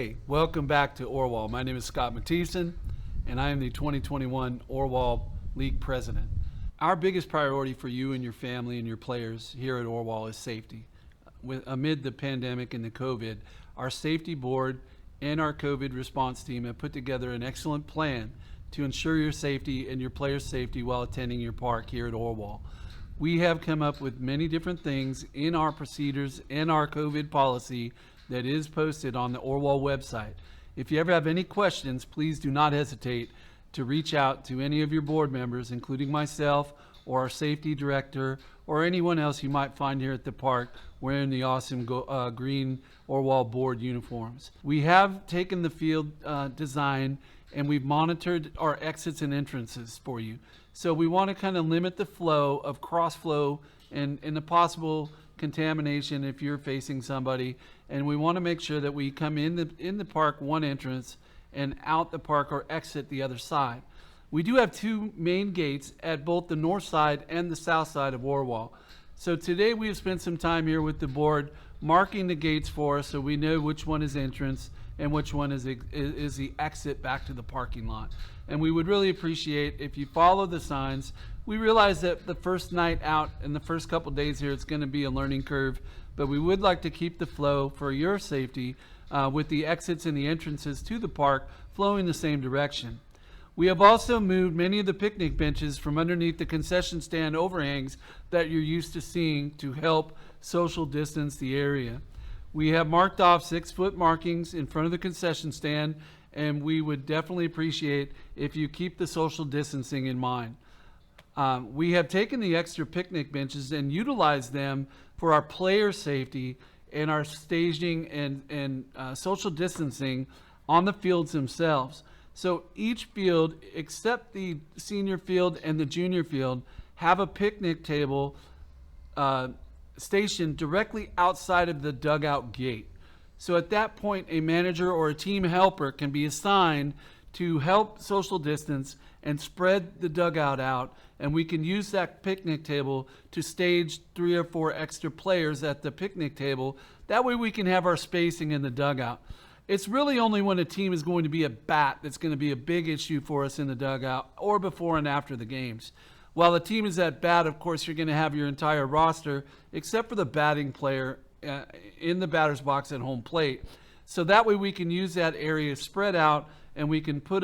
Hey, welcome back to Orwall. My name is Scott Mathieson, and I am the 2021 Orwall League President. Our biggest priority for you and your family and your players here at Orwall is safety. Amid the pandemic and the COVID, our safety board and our COVID response team have put together an excellent plan to ensure your safety and your players' safety while attending your park here at Orwall. We have come up with many different things in our procedures and our COVID policy that is posted on the Orwall website. If you ever have any questions, please do not hesitate to reach out to any of your board members, including myself or our safety director or anyone else you might find here at the park wearing the awesome green Orwall board uniforms. We have taken the field design and we've monitored our exits and entrances for you. So we want to kind of limit the flow of cross flow and the possible contamination if you're facing somebody, and we want to make sure that we come in the park one entrance and out the park or exit the other side. We do have two main gates at both the north side and the south side of Orwall. So today we have spent some time here with the board marking the gates for us so we know which one is entrance and which one is the exit back to the parking lot. And we would really appreciate if you follow the signs. We realize that the first night out and the first couple days here, it's going to be a learning curve, but we would like to keep the flow for your safety with the exits and the entrances to the park flowing the same direction. We have also moved many of the picnic benches from underneath the concession stand overhangs that you're used to seeing to help social distance the area. We have marked off 6-foot markings in front of the concession stand, and we would definitely appreciate if you keep the social distancing in mind. We have taken the extra picnic benches and utilized them for our player safety and our staging and social distancing on the fields themselves. So each field, except the senior field and the junior field, have a picnic table stationed directly outside of the dugout gate. So at that point, a manager or a team helper can be assigned to help social distance and spread the dugout out, and we can use that picnic table to stage 3 or 4 extra players at the picnic table. That way we can have our spacing in the dugout. It's really only when a team is going to be a bat that's going to be a big issue for us in the dugout or before and after the games. While the team is at bat, of course, you're going to have your entire roster except for the batting player in the batter's box at home plate. So that way we can use that area spread out, and we can put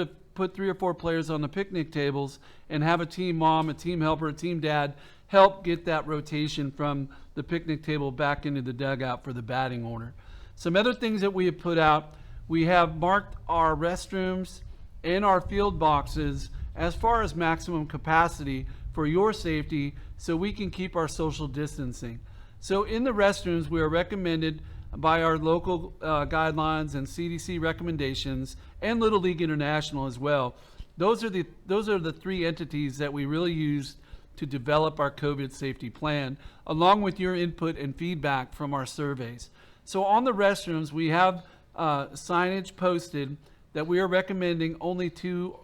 3 or 4 players on the picnic tables and have a team mom, a team helper, a team dad help get that rotation from the picnic table back into the dugout for the batting order. Some other things that we have put out, we have marked our restrooms and our field boxes as far as maximum capacity for your safety so we can keep our social distancing. So in the restrooms, we are recommended by our local guidelines and CDC recommendations and Little League International as well. Those are the 3 entities that we really use to develop our COVID safety plan, along with your input and feedback from our surveys. So on the restrooms, we have signage posted that we are recommending only two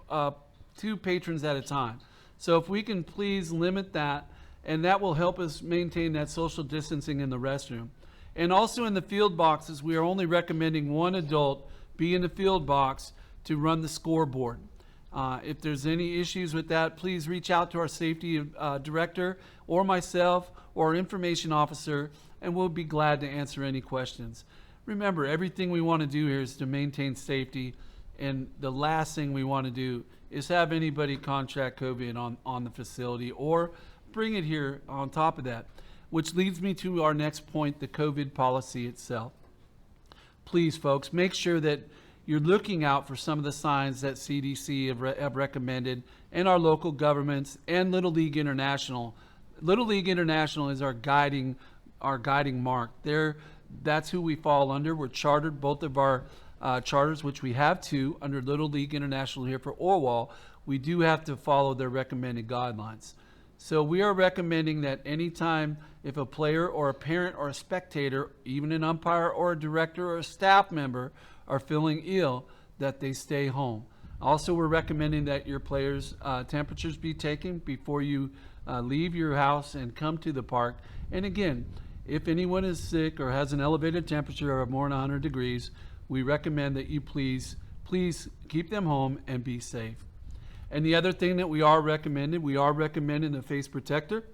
patrons at a time. So if we can please limit that, and that will help us maintain that social distancing in the restroom. And also in the field boxes, we are only recommending 1 adult be in the field box to run the scoreboard. If there's any issues with that, please reach out to our safety director or myself or our information officer, and we'll be glad to answer any questions. Remember, everything we want to do here is to maintain safety, and the last thing we want to do is have anybody contract COVID on the facility or bring it here on top of that, which leads me to our next point, the COVID policy itself. Please, folks, make sure that you're looking out for some of the signs that CDC have recommended, and our local governments and Little League International. Little League International is our guiding mark. That's who we fall under. We're chartered, both of our charters, which we have 2 under Little League International here for Orwall. We do have to follow their recommended guidelines. So we are recommending that anytime if a player or a parent or a spectator, even an umpire or a director or a staff member are feeling ill, that they stay home. Also, we're recommending that your players' temperatures be taken before you leave your house and come to the park. And again, if anyone is sick or has an elevated temperature of more than 100 degrees, we recommend that you please keep them home and be safe. And the other thing that we are recommending a face protector.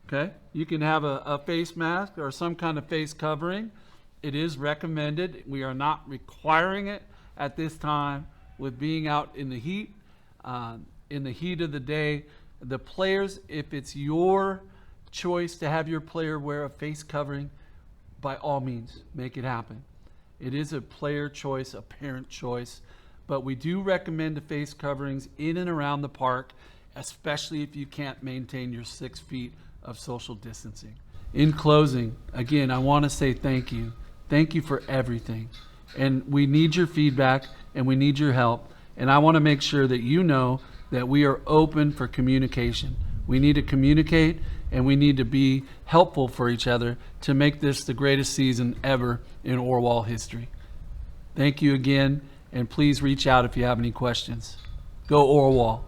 Okay, you can have a face mask or some kind of face covering. It is recommended. We are not requiring it at this time with being out in the heat of the day. The players, if it's your choice to have your player wear a face covering, by all means, make it happen. It is a player choice, a parent choice, but we do recommend the face coverings in and around the park, especially if you can't maintain your 6 feet of social distancing. In closing, again, I want to say thank you. Thank you for everything. And we need your feedback and we need your help. And I want to make sure that you know that we are open for communication. We need to communicate and we need to be helpful for each other to make this the greatest season ever in ORWALL history. Thank you again, and please reach out if you have any questions. Go ORWALL.